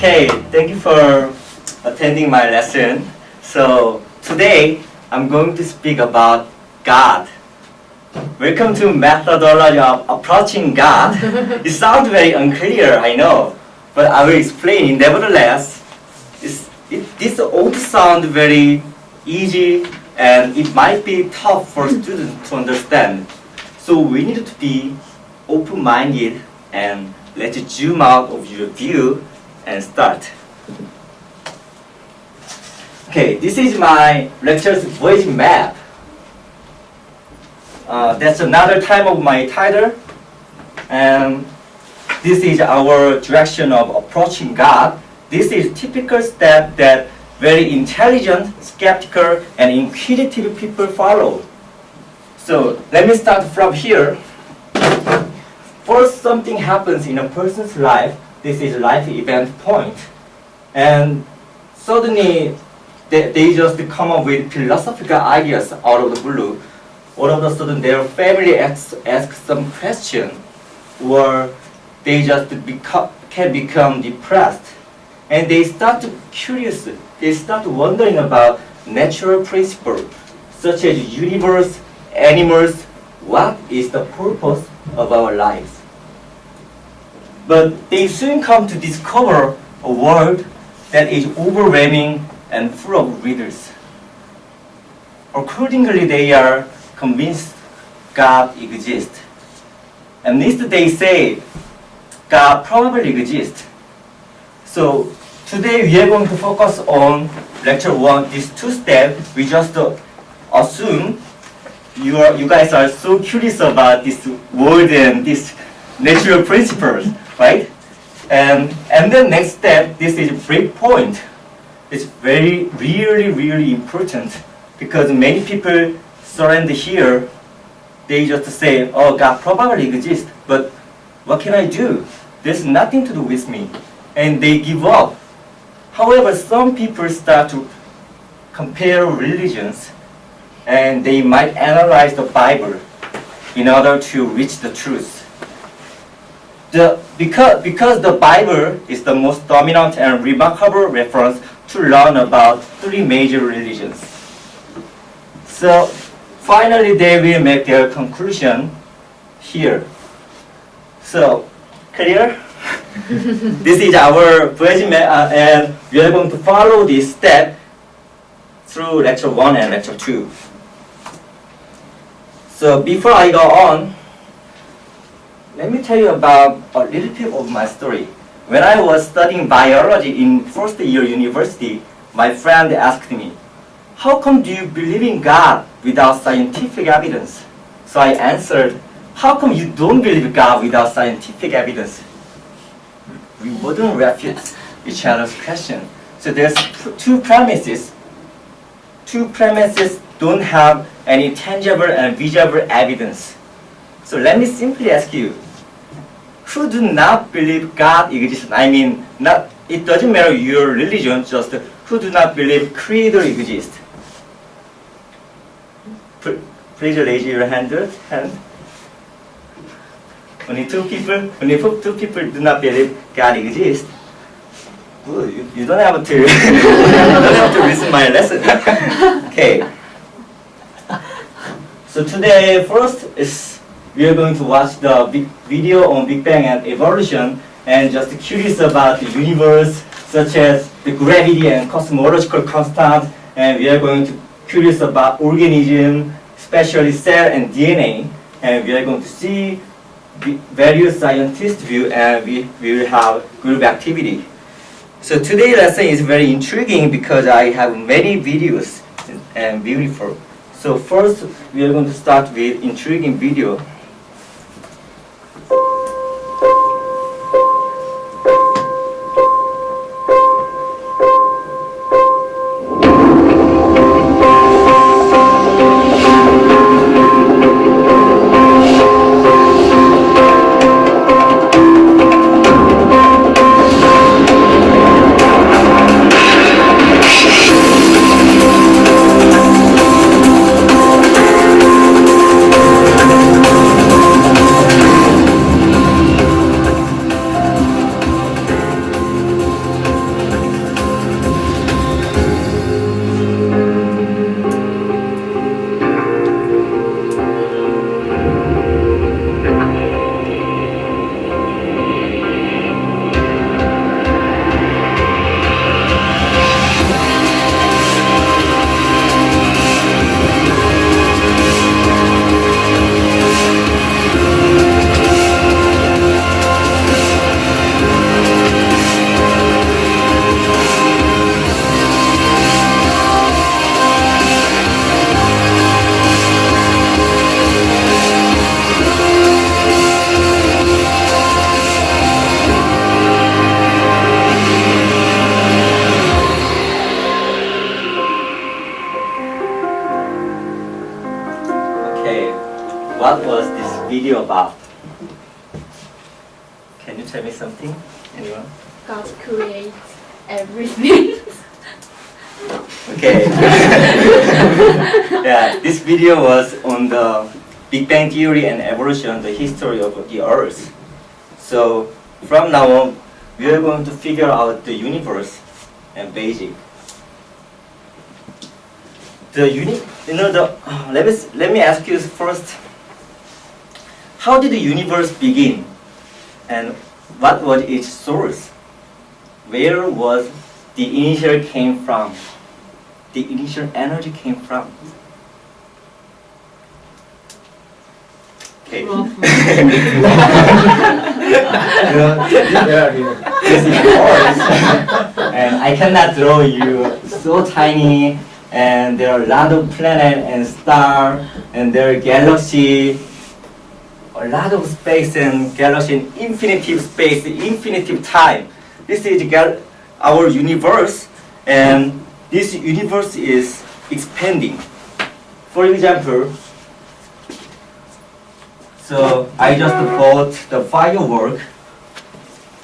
Okay, thank you for attending my lesson. So today I'm going to speak about God. Welcome to methodology of approaching God. It sounds very unclear, I know, but I will explain. Nevertheless, this ought to sound very easy and it might be tough for students to understand. So we need to be open-minded and let's zoom out of your view and start. Okay, this is my lecture's voice map. That's another time of my title. And this is our direction of approaching God. This is typical step that very intelligent, skeptical, and inquisitive people follow. So let me start from here. First, something happens in a person's life. This is life event point. And suddenly, they just come up with philosophical ideas out of the blue. All of a sudden, their family asks some question, or they just can become depressed. And they start curious. They start wondering about natural principles, such as universe, animals. What is the purpose of our lives? But they soon come to discover a world that is overwhelming and full of riddles. Accordingly, they are convinced God exists. At least they say God probably exists. So today we are going to focus on lecture 1, these two steps. We just assume you guys are so curious about this world and these natural principles, right? And the next step, this is break point. It's really important because many people surrender here. They just say, oh, God probably exists, but what can I do? There's nothing to do with me. And they give up. However, some people start to compare religions and they might analyze the Bible in order to reach the truth. Because the Bible is the most dominant and remarkable reference to learn about 3 major religions. So finally they will make their conclusion here. So, clear? This is our resume and we are going to follow this step through lecture 1 and lecture 2. So before I go on, let me tell you about a little bit of my story. When I was studying biology in first year university, my friend asked me, how come do you believe in God without scientific evidence? So I answered, how come you don't believe God without scientific evidence? We wouldn't refute each other's question. So there's two premises. Two premises don't have any tangible and visible evidence. So let me simply ask you, who do not believe God exists? I mean, it doesn't matter your religion, just who do not believe Creator exists? Please raise your hand. Only two people do not believe God exists. Good, you don't have to. You don't have to listen my lesson. Okay. So today, first is we are going to watch the video on Big Bang and evolution, and just curious about the universe, such as the gravity and cosmological constant, and we are going to curious about organism, especially cell and DNA, and we are going to see various scientists' view, and we will have group activity. So today's lesson is very intriguing because I have many videos and beautiful. So first, we are going to start with intriguing video. what was this video about? Can you tell me something? Anyone? God creates everything. Okay. Yeah, this video was on the Big Bang Theory and evolution, the history of the Earth. So from now on, we are going to figure out the universe and basic. Let me ask you first. How did the universe begin, and what was its source? Where was the initial came from? The initial energy came from. Okay. This is Earth, and I cannot draw you so tiny. And there are a lot of planets and stars, and there are galaxies, a lot of space and galaxy, infinitive space, infinitive time. This is our universe, and this universe is expanding. For example, so I just bought the firework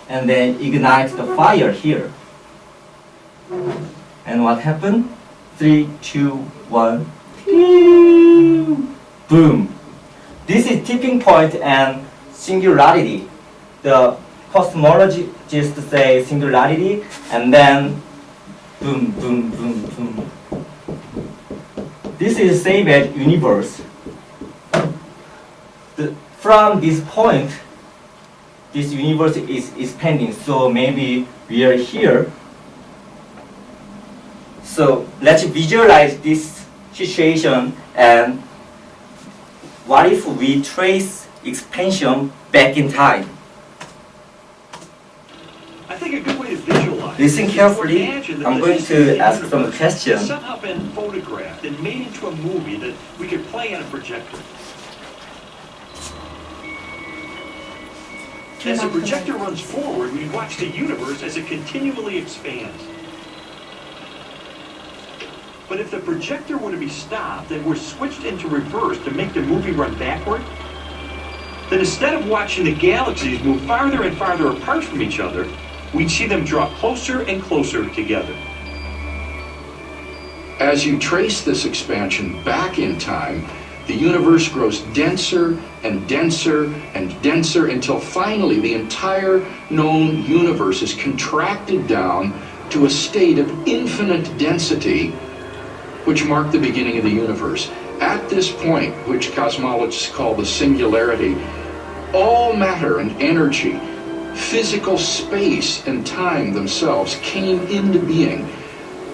and then ignite the fire here. And what happened? 3, 2, 1. Boom. This is tipping point and singularity. The cosmologists say singularity, and then boom, boom, boom, boom. This is same as universe. From this point, this universe is expanding. So maybe we are here. So let's visualize this situation, and what if we trace expansion back in time? I think a good way to visualize. Listen carefully. I'm going to ask some questions. Somehow been photographed and made into a movie that we could play on a projector. As the projector runs forward, we watch the universe as it continually expands. But if the projector were to be stopped and we're switched into reverse to make the movie run backward, then instead of watching the galaxies move farther and farther apart from each other, we'd see them draw closer and closer together. As you trace this expansion back in time, the universe grows denser and denser and denser until finally the entire known universe is contracted down to a state of infinite density, which marked the beginning of the universe. At this point, which cosmologists call the singularity, all matter and energy, physical space and time themselves came into being.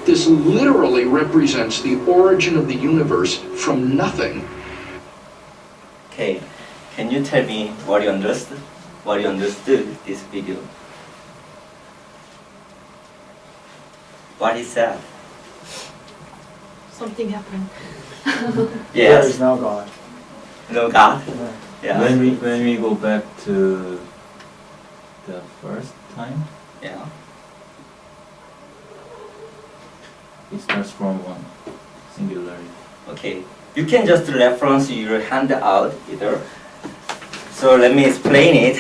This literally represents the origin of the universe from nothing. Okay, can you tell me what you understood? What you understood this video? What is that? Something happened. Yes. There is no God. No God? Yeah. Yeah. When we go back to the first time, Yeah. it starts from one singularity. Okay. You can just reference your handout either. So let me explain it.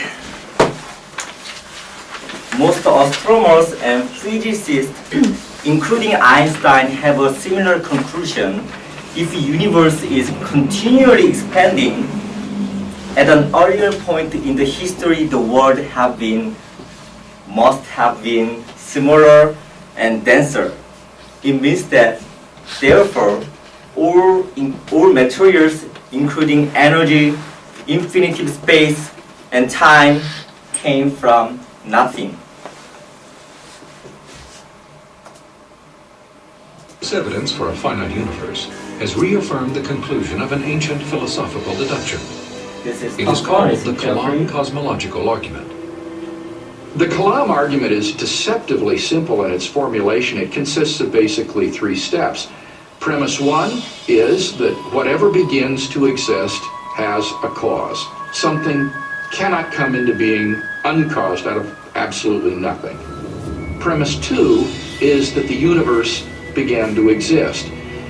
Most astronomers and physicists, including Einstein, have a similar conclusion. If the universe is continually expanding, at an earlier point in the history, the world must have been smaller and denser. It means that, therefore, all materials, including energy, infinitive space, and time, came from nothing. This evidence for a finite universe has reaffirmed the conclusion of an ancient philosophical deduction. This is It is called the Kalam cosmological argument. The Kalam argument is deceptively simple in its formulation. It consists of basically 3 steps. Premise 1 is that whatever begins to exist has a cause. Something cannot come into being uncaused out of absolutely nothing. Premise 2 is that the universe began to exist.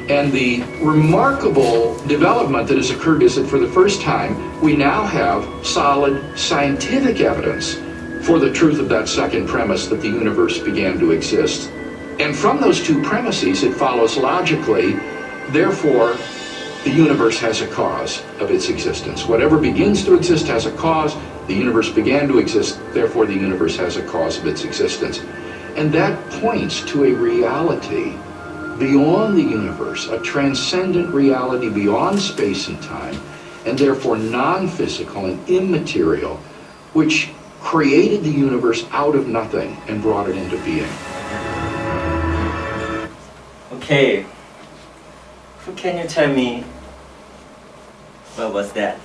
And the remarkable development that has occurred is that for the first time, we now have solid scientific evidence for the truth of that second premise that the universe began to exist. And from those two premises, it follows logically, therefore, the universe has a cause of its existence. Whatever begins to exist has a cause. The universe began to exist, therefore the universe has a cause of its existence. And that points to a reality beyond the universe, a transcendent reality beyond space and time, and therefore non-physical and immaterial, which created the universe out of nothing and brought it into being. Okay. Who can you tell me what was that?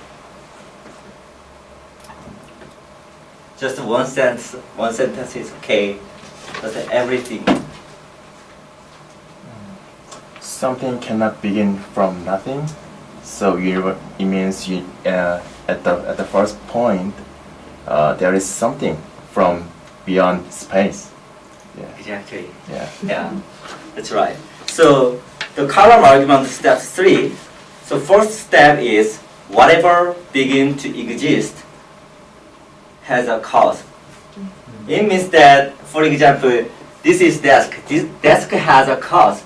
Just one sentence is okay. That's everything. Something cannot begin from nothing, so it means at the first point there is something from beyond space. Yeah. Exactly. Yeah. Yeah, that's right. So the column argument step 3. So first step is whatever begin to exist has a cause. It means that, for example, this is desk. This desk has a cause.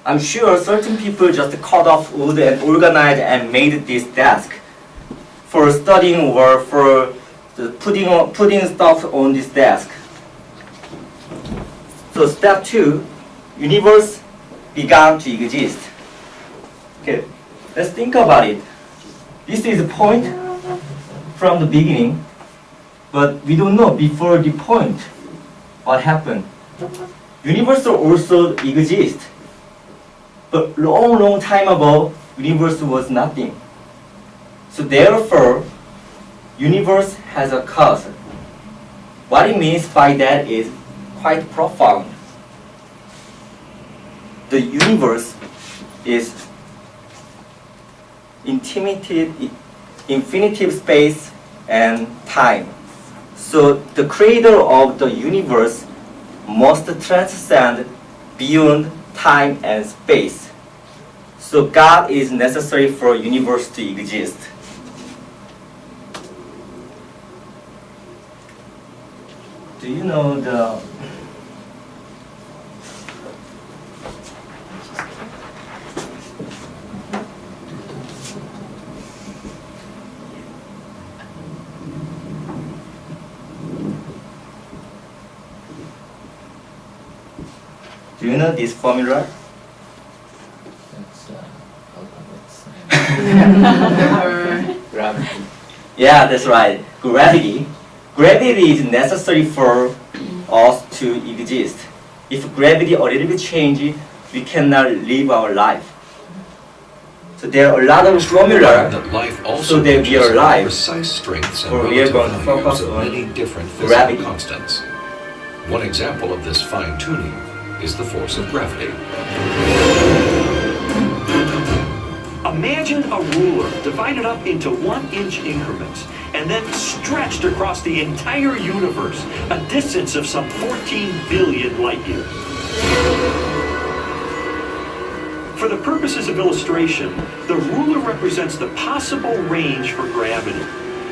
I'm sure certain people just cut off wood and organized and made this desk for studying or for putting stuff on this desk. So step 2, universe began to exist. Okay, let's think about it. This is a point from the beginning, but we don't know before the point what happened. Universe also exists, but long time ago, universe was nothing. So therefore, universe has a cause. What it means by that is quite profound. The universe is infinitive space and time. So the creator of the universe must transcend beyond time and space. So God is necessary for universe to exist. Do you know the Do you know this formula? Gravity. Yeah, that's right. Gravity. Gravity is necessary for us to exist. If gravity a little bit changes, we cannot live our life. So there are a lot of formula that life also so that we are alive. precise strengths and Or we are relative going to focus values of on many different physical gravity. constants. One example of this fine-tuning is the force of gravity. Imagine a ruler divided up into 1-inch increments and then stretched across the entire universe, a distance of some 14 billion light years. For the purposes of illustration, the ruler represents the possible range for gravity.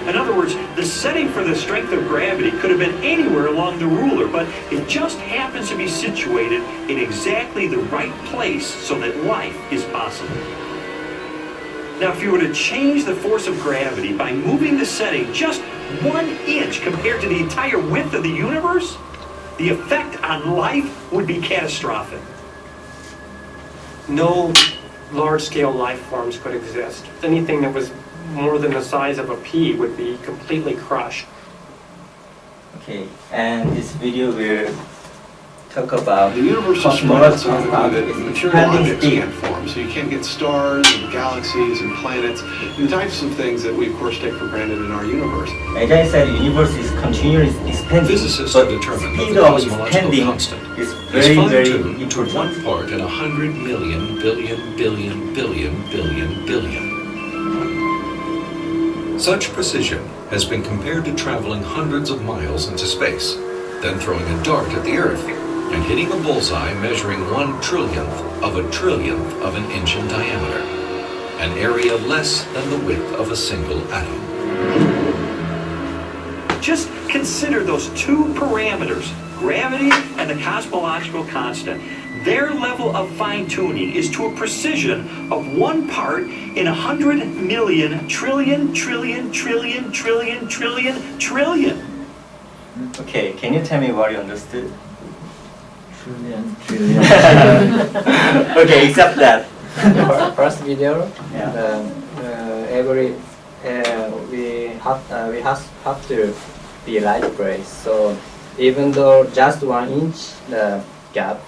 In other words, the setting for the strength of gravity could have been anywhere along the ruler, but it just happens to be situated in exactly the right place so that life is possible. Now, if you were to change the force of gravity by moving the setting just 1 inch compared to the entire width of the universe, the effect on life would be catastrophic. No large-scale life forms could exist. Anything that was more than the size of a pea would be completely crushed. Okay, and this video will talk about The universe is cosmology spread so about that its material expanding objects speed. can't form. So you can't get stars and galaxies and planets, and types of things that we of course take for granted in our universe. As I said, the universe is continuously expanding, Physicists but have determined that speed the of cosmological expanding constant is is very, very fine-tuned to 1 important. part in 100 million billion. Such precision has been compared to traveling hundreds of miles into space, then throwing a dart at the Earth. and hitting a bullseye measuring 1/trillionth of an inch in diameter, an area less than the width of a single atom. Just consider those two parameters, gravity and the cosmological constant. Their level of fine-tuning is to a precision of 1 part in 100 million trillion. Okay, can you tell me what you understood? Trillion. Okay, except that. First video, Yeah. every we have to be light gray. So even though just 1 inch the gap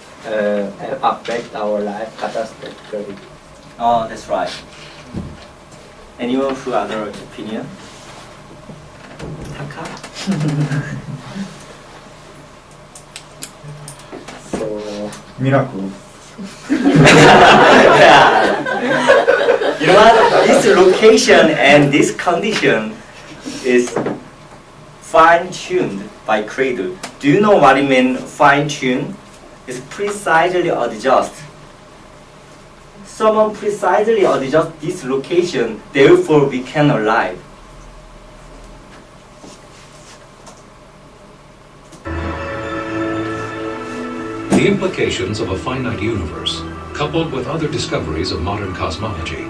affect our life catastrophically. Oh, that's right. Anyone who other opinion? Taka? So Miracle. Yeah. You know what? This location and this condition is fine-tuned by Cradle. Do you know what it means fine-tune? It's precisely adjust. Someone precisely adjust this location, therefore we can alive. The implications of a finite universe, coupled with other discoveries of modern cosmology,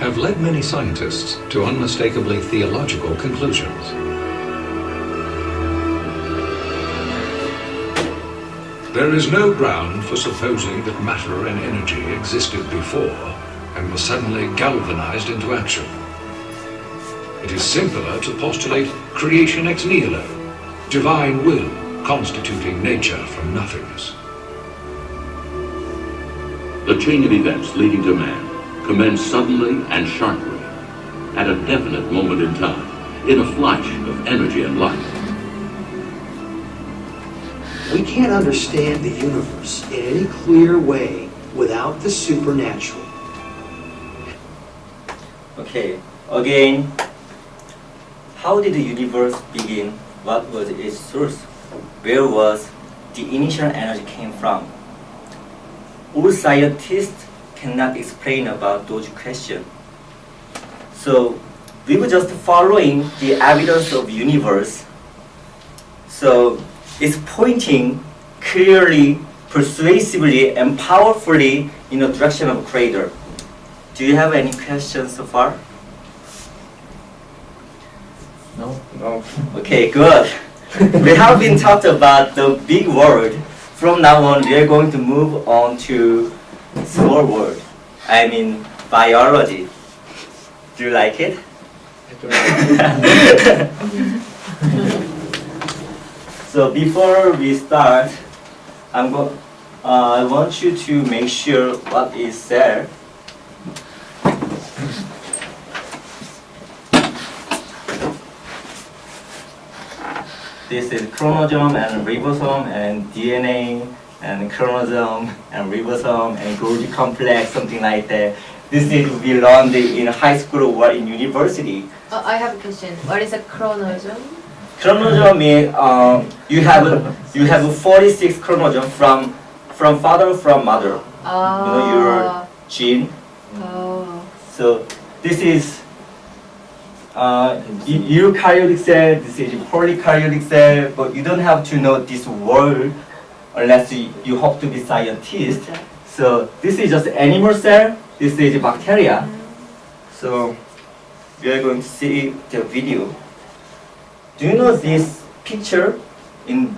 have led many scientists to unmistakably theological conclusions. There is no ground for supposing that matter and energy existed before and were suddenly galvanized into action. It is simpler to postulate creation ex nihilo, divine will constituting nature from nothingness. The chain of events leading to man commenced suddenly and sharply, at a definite moment in time, in a flash of energy and light. We can't understand the universe in any clear way without the supernatural. Okay, again, how did the universe begin? What was its source? Where was the initial energy came from? All scientists cannot explain about those questions. So we were just following the evidence of universe. So it's pointing clearly, persuasively, and powerfully in the direction of crater. Do you have any questions so far? no. No. Okay, good. We have been talked about the big world. From now on, we are going to move on to small world. I mean, biology. Do you like it? So before we start, I want you to make sure what is there. This is chromosome and ribosome and DNA and chromosome and ribosome and Golgi complex, something like that. This is we learned in high school or in university. I have a question. What is a chromosome? Chromosome means you have 46 chromosomes from father from mother. You know your gene. Oh. So this is eukaryotic cell. This is polykaryotic cell. But you don't have to know this word unless you hope to be scientist. So this is just animal cell. This is bacteria. So we are going to see the video. Do you know this picture in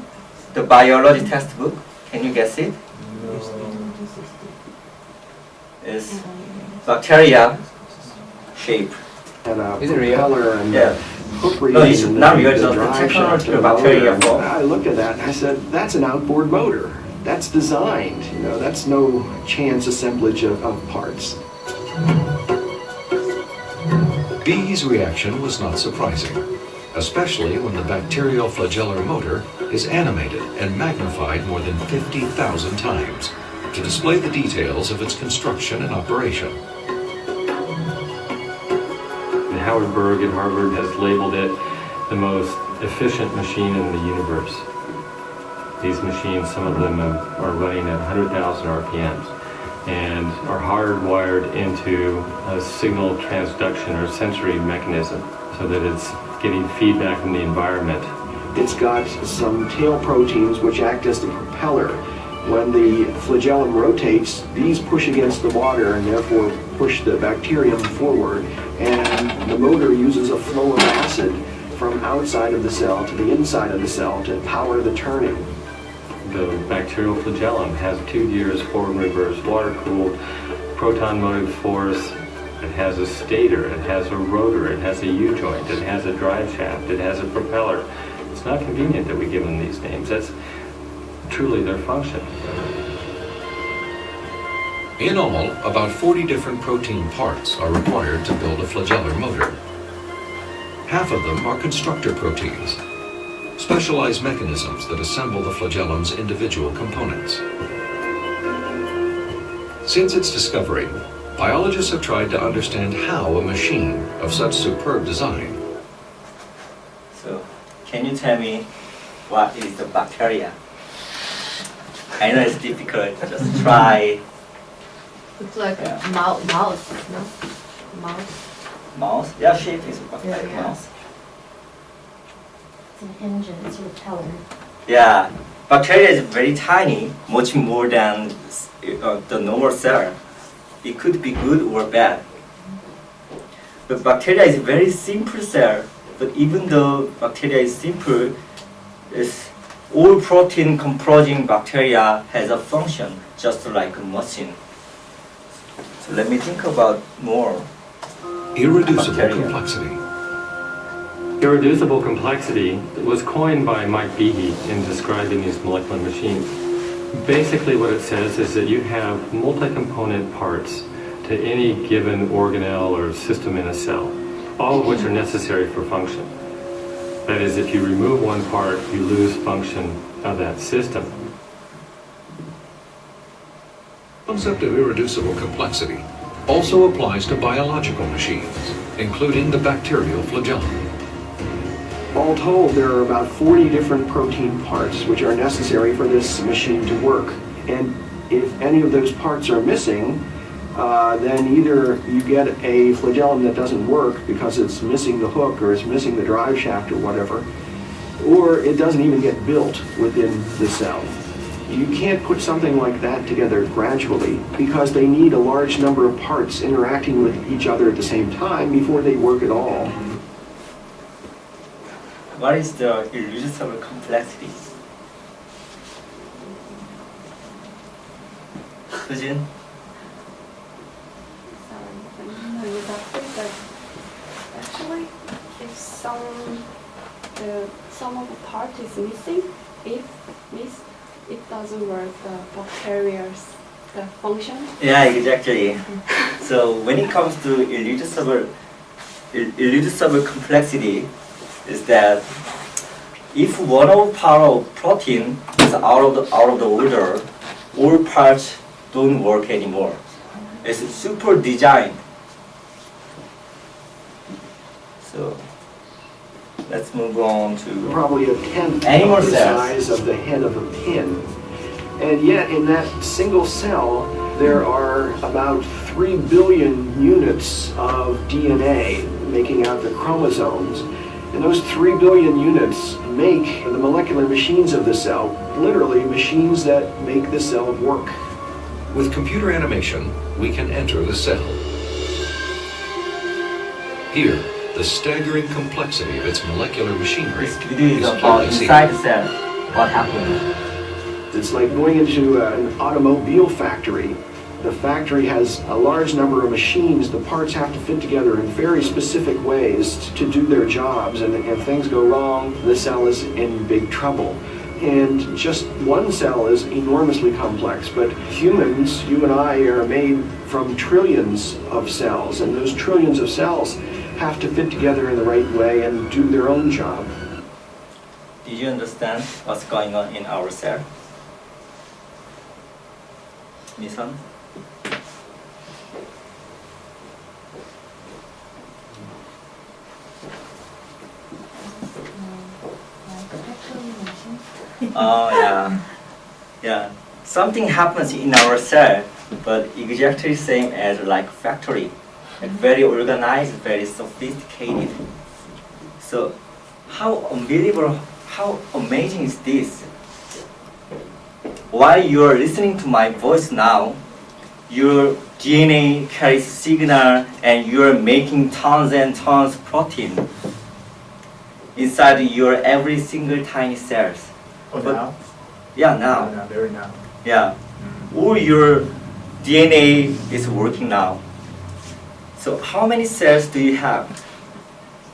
the biology textbook? Can you guess it? It's bacteria shape. And Is it real? color and Yeah. hook No, it's reading not and real, the it's just the drive technology shaft of of the bacteria motor. form. And I looked at that and I said, that's an outboard motor. That's designed. You know, that's no chance assemblage of parts. B's reaction was not surprising, especially when the bacterial flagellar motor is animated and magnified more than 50,000 times to display the details of its construction and operation. Howard Berg at Harvard has labeled it the most efficient machine in the universe. These machines, some of them are running at 100,000 RPMs and are hardwired into a signal transduction or sensory mechanism so that it's getting feedback from the environment. It's got some tail proteins which act as the propeller. When the flagellum rotates, these push against the water and therefore push the bacterium forward, and the motor uses a flow of acid from outside of the cell to the inside of the cell to power the turning. The bacterial flagellum has 2 gears, forward and reverse, water-cooled, proton motive force. It has a stator, it has a rotor, it has a U-joint, it has a drive shaft, it has a propeller. It's not convenient that we give them these names. That's truly their function. In all, about 40 different protein parts are required to build a flagellar motor. Half of them are constructor proteins, specialized mechanisms that assemble the flagellum's individual components. Since its discovery, biologists have tried to understand how a machine of such superb design. So, can you tell me what is the bacteria? I know it's difficult, just try. It's like Yeah. a mouse, no? Mouse. Mouse? Yeah, shape is like Yeah. mouse. It's an engine, it's a repeller. Yeah, bacteria is very tiny, much more than the normal cell. It could be good or bad. But bacteria is very simple cell, but even though bacteria is simple, all protein composing bacteria has a function, just like a machine. So let me think about more. Irreducible Bacteria. complexity. Irreducible complexity was coined by Mike Behe in describing these molecular machines. Basically what it says is that you have multi-component parts to any given organelle or system in a cell, all of which are necessary for function. That is, if you remove one part, you lose function of that system. The concept of irreducible complexity also applies to biological machines, including the bacterial flagellum. All told, there are about 40 different protein parts which are necessary for this machine to work. And if any of those parts are missing, then either you get a flagellum that doesn't work because it's missing the hook or it's missing the drive shaft or whatever, or it doesn't even get built within the cell. You can't put something like that together gradually because they need a large number of parts interacting with each other at the same time before they work at all. What is the irreducible complexity? Sujin? Actually, if some of the part is missing, it doesn't work. The bacteria's the function. Yeah, exactly. So when it comes to irreducible complexity, is that if one of part of protein is out of the order, all parts don't work anymore. It's super designed. So let's move on to Probably a tenth animal of the cells. size of the head of a pin. And yet in that single cell, there are about 3 billion units of DNA making out the chromosomes. And those 3 billion units make the molecular machines of the cell, literally machines that make the cell work. With computer animation, we can enter the cell. Here, the staggering complexity of its molecular machinery this video is is about clearly seen. inside the cell. What happened? It's like going into an automobile factory. The factory has a large number of machines. The parts have to fit together in very specific ways to do their jobs, and if things go wrong, the cell is in big trouble. And just one cell is enormously complex, but humans, you and I, are made from trillions of cells, and those trillions of cells have to fit together in the right way and do their own job. Did you understand what's going on in our cell? Misan? Oh yeah, yeah. Something happens in our cell, but exactly same as like factory, like very organized, very sophisticated. So, how unbelievable, how amazing is this? While you are listening to my voice now, your DNA carries signal and you are making tons and tons of protein inside your every single tiny cells. Oh, But- now? Yeah, now. Now, very now. Yeah. All your DNA is working now. So how many cells do you have?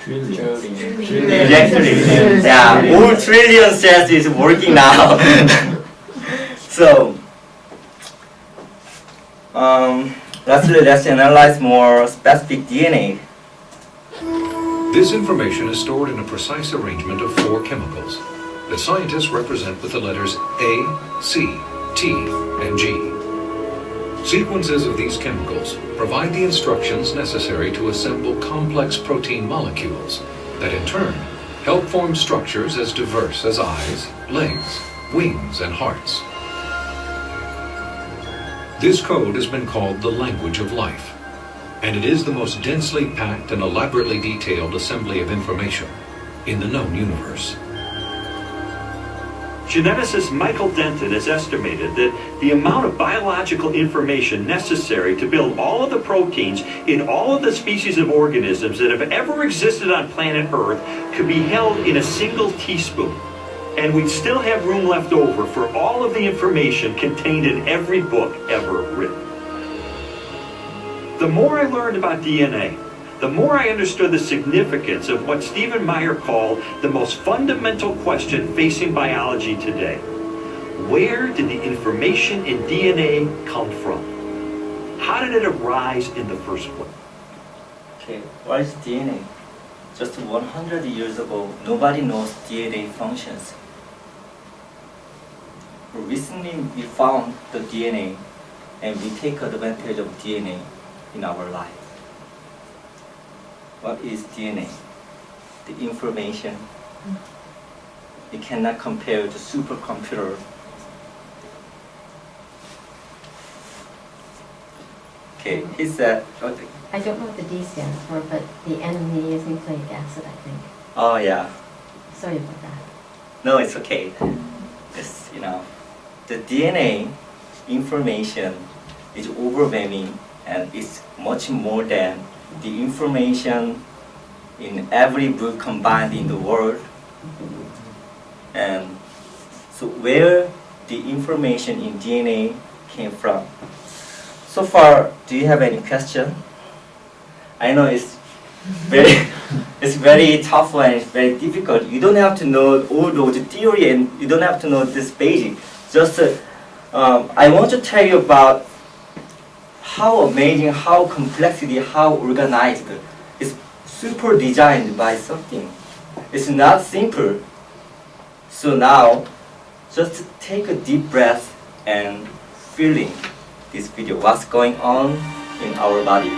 Trillion. Exactly. Yeah, all trillion cells is working now. So let's analyze more specific DNA. This information is stored in a precise arrangement of 4 chemicals that scientists represent with the letters A, C, T, and G. Sequences of these chemicals provide the instructions necessary to assemble complex protein molecules that in turn help form structures as diverse as eyes, legs, wings, and hearts. This code has been called the language of life, and it is the most densely packed and elaborately detailed assembly of information in the known universe. Geneticist Michael Denton has estimated that the amount of biological information necessary to build all of the proteins in all of the species of organisms that have ever existed on planet Earth could be held in a single teaspoon. And we'd still have room left over for all of the information contained in every book ever written. The more I learned about DNA, the more I understood the significance of what Stephen Meyer called the most fundamental question facing biology today. Where did the information in DNA come from? How did it arise in the first place? Okay, what is DNA? Just 100 years ago, nobody knows DNA functions. Recently, we found the DNA and we take advantage of DNA in our life. What is DNA? The information. You cannot compare to supercomputer. Okay, he said, I don't know what the D stands for, but the enemy is nucleic acid, I think. oh yeah, Sorry about that. no, it's okay. It's, the DNA information is overwhelming and it's much more than the information in every book combined in the world. And so where the information in DNA came from? So far, do you have any question? I know it's very tough and it's very difficult. You don't have to know all those theory and you don't have to know this basic. Just I want to tell you about how amazing, how complexity, how organized. It's super designed by something. It's not simple. So now, just take a deep breath and feeling this video, what's going on in our body.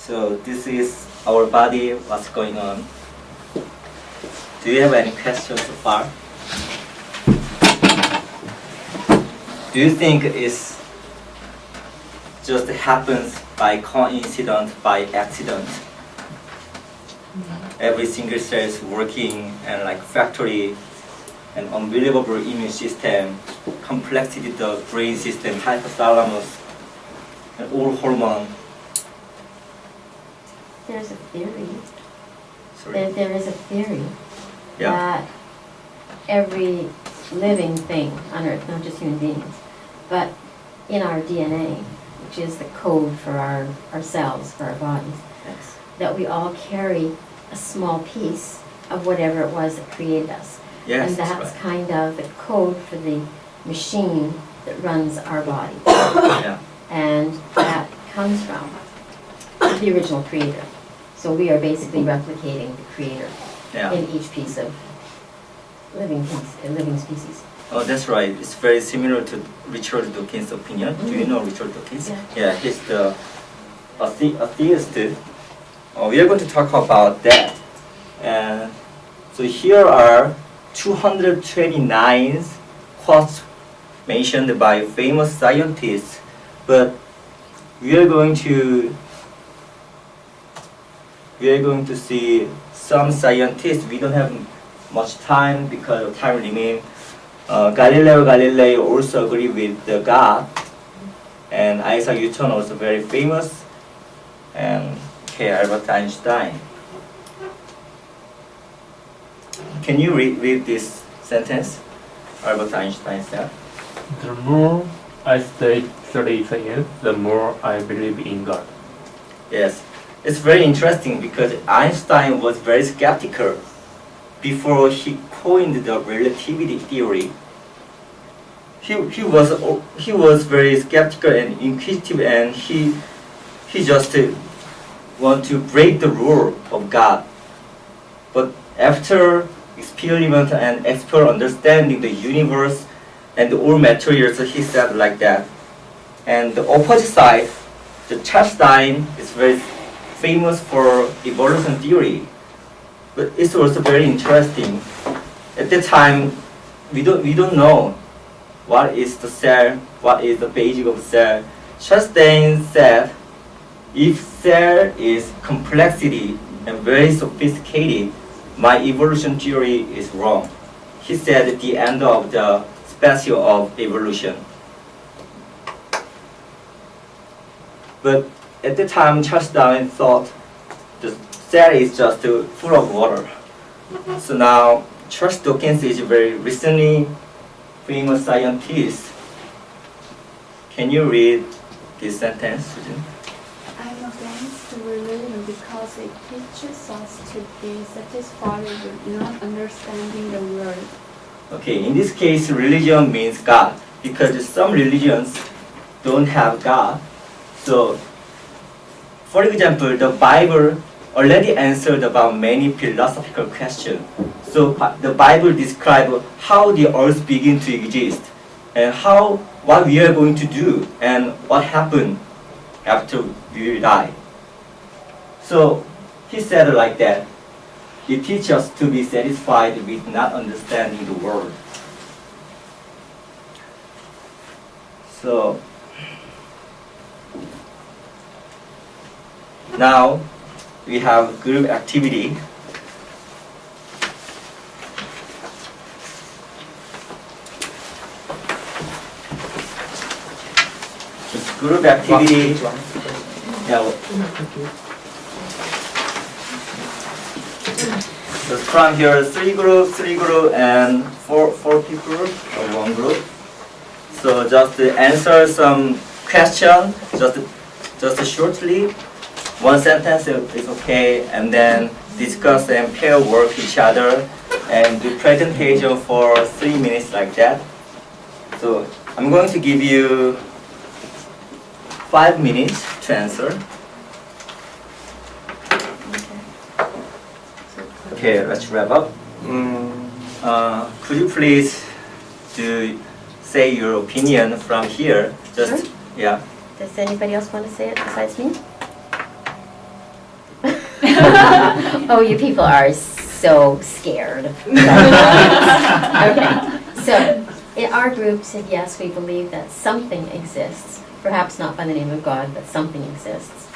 So this is our body, what's going on. Do you have any questions so far? Do you think it's just happens by coincidence, by accident? Every single cell is working and like factory, an unbelievable immune system, complexity of the brain system, hypothalamus, and all hormone. There's a theory. Sorry. There is a theory Yeah. that every living thing on Earth, not just human beings, but in our DNA, which is the code for our cells, for our bodies, Yes. that we all carry a small piece of whatever it was that created us. Yes, And that's that's right. kind of the code for the machine that runs our body. Yeah. And that comes from the original creator. So we are basically replicating the creator Yeah. in each piece of living species. Oh, that's right. It's very similar to Richard Dawkins' opinion. Do you know Richard Dawkins? Yeah. He's a theist. We are going to talk about that. And so here are 229 quotes mentioned by famous scientists, but we are going to see some scientists. We don't have much time because of time limit. Galileo Galilei also agree with the God, and Isaac Newton also very famous, and Albert Einstein. Can you read this sentence? Albert Einstein said. The more I study science, the more I believe in God. Yes, it's very interesting because Einstein was very skeptical before he coined the relativity theory. He was very skeptical and inquisitive, and he just want to break the rule of God. But after experiment and expert understanding the universe and all materials, he said like that. And the opposite side, the Charles Darwin is very famous for evolution theory, but it's also very interesting. At the time, we don't know what is the cell, what is the basic of cell. Charles Darwin said, if cell is complexity and very sophisticated, my evolution theory is wrong. He said at the end of the species of evolution. But at the time, Charles Darwin thought the cell is just full of water. So now, Charles Dawkins is a very recently famous scientist. Can you read this sentence, Susan? I'm against religion because it teaches us to be satisfied with not understanding the world. Okay, in this case, religion means God, because some religions don't have God. So, for example, the Bible already answered about many philosophical questions. So the Bible describes how the earth began to exist, and what we are going to do, and what happened after we will die. So he said like that, it teaches us to be satisfied with not understanding the world. So now we have group activity. Group activity. Yeah. Just from here, three groups, and four people or one group. So just answer some question, just shortly. One sentence is okay, and then discuss and pair work each other, and do presentation for 3 minutes like that. So I'm going to give you 5 minutes to answer. Okay, let's wrap up. Could you please say your opinion from here? Just Sure. yeah. Does anybody else want to say it besides me? Oh, you people are so scared. Okay, so in our group said yes, we believe that something exists, perhaps not by the name of God, but something exists.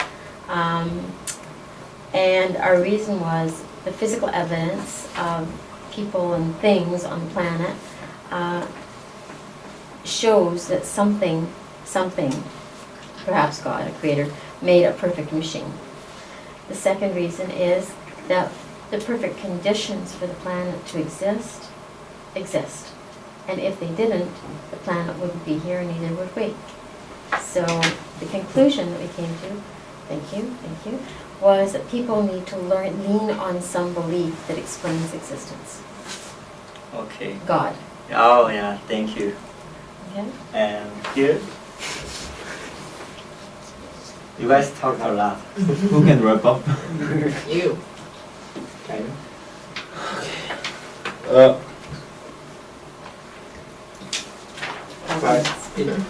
And our reason was the physical evidence of people and things on the planet shows that something, perhaps God, a creator, made a perfect machine. The second reason is that the perfect conditions for the planet to exist. And if they didn't, the planet wouldn't be here, and neither would we. So the conclusion that we came to, thank you, was that people need to lean on some belief that explains existence. Okay. God. Oh yeah, thank you. Okay. And here, you guys talk a lot. Who can wrap up? You. Okay.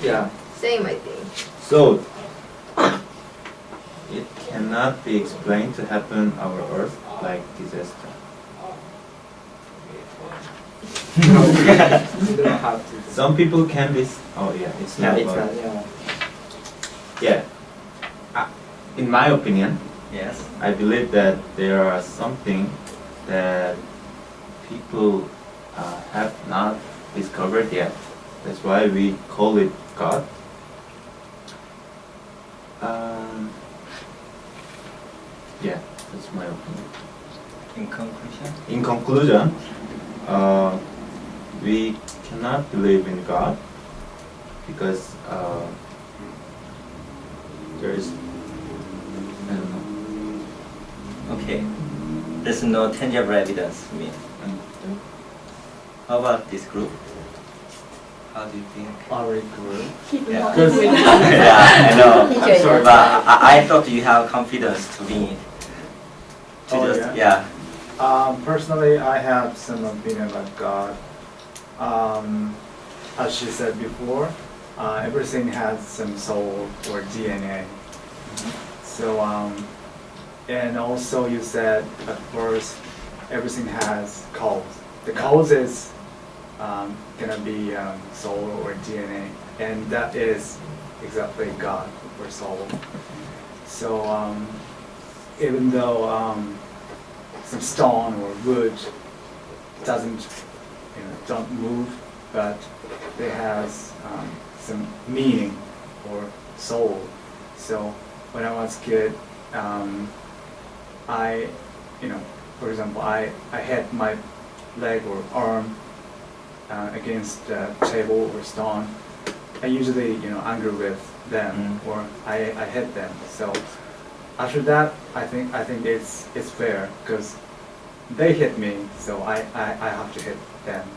Yeah. Same, I think. So it cannot be explained to happen our Earth like disaster. You don't have to. Some people can be. Oh yeah, it's not. Yeah, it's not. Yeah. Yeah. In my opinion, Yes. I believe that there are something that people have not discovered yet. That's why we call it God. Yeah, that's my opinion. In conclusion. In conclusion, we cannot believe in God because there is, I don't know. Okay. There's no tangible evidence. I mean. How about this group? How do you think? Our group. Yeah. Yeah, I know. I'm sorry. But I thought you have confidence to be. To Oh, just, yeah. yeah. Personally, I have some opinion about God. As she said before, everything has some soul or DNA. So, and also you said at first, everything has cause. The cause is gonna be soul or DNA, and that is exactly God or soul. So, even though some stone or wood don't move, but they has some meaning or soul. So when I was a kid, for example, I hit my leg or arm against the table or stone. I usually, angry with them or I hit them. So after that, I think it's fair because they hit me, so I have to hit them,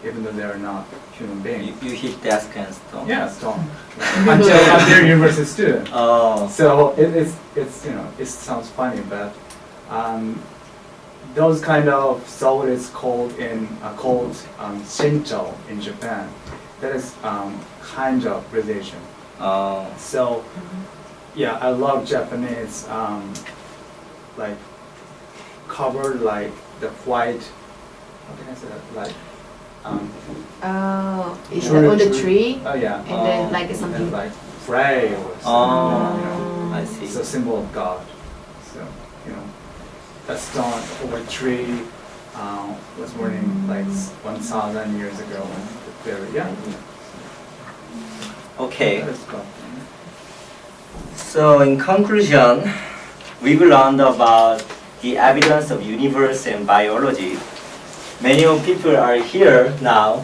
even though they're not human beings. You hit desk and stone. Yeah, stone. Until I'm their university student. Oh. So it's it sounds funny, but those kind of soul is called Shinto in Japan. That is kind of religion. Oh. So yeah, I love Japanese like covered like the white. How can I say that? Like Oh, is that on the tree? Oh yeah. And then like something and like pray or something. I see. It's a symbol of God. So a stone or a tree was born in like 1,000 years ago. Very young. Okay. That is God. So in conclusion, we've learned about the evidence of universe and biology. Many of people are here now.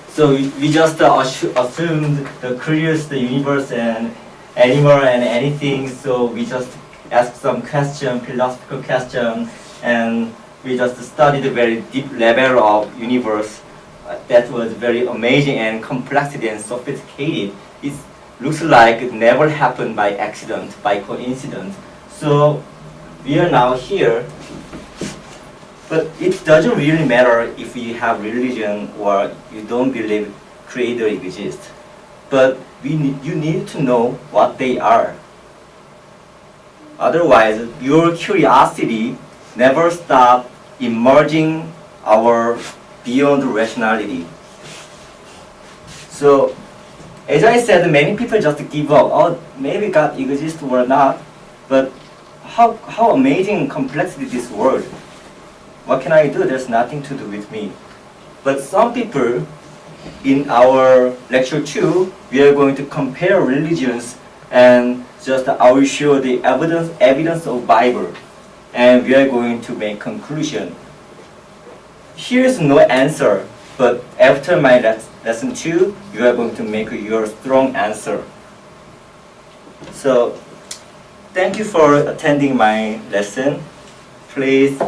So we just assumed the creates the universe and animal and anything. So we just asked some question, philosophical question, and we just studied a very deep level of universe. That was very amazing and complexity and sophisticated. It looks like it never happened by accident, by coincidence. So we are now here, but it doesn't really matter if you have religion or you don't believe creator exists. But you need to know what they are. Otherwise, your curiosity never stop emerging our beyond rationality. So, as I said, many people just give up. Oh, maybe God exists or not, but how amazing complexity this world. What can I do? There's nothing to do with me. But some people, in our lecture 2, we are going to compare religions and just I will show the evidence of Bible, and we are going to make conclusion. Here's no answer, but after my lesson 2, you are going to make your strong answer. So, thank you for attending my lesson. Please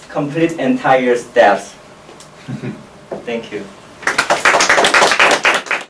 complete entire steps. Thank you.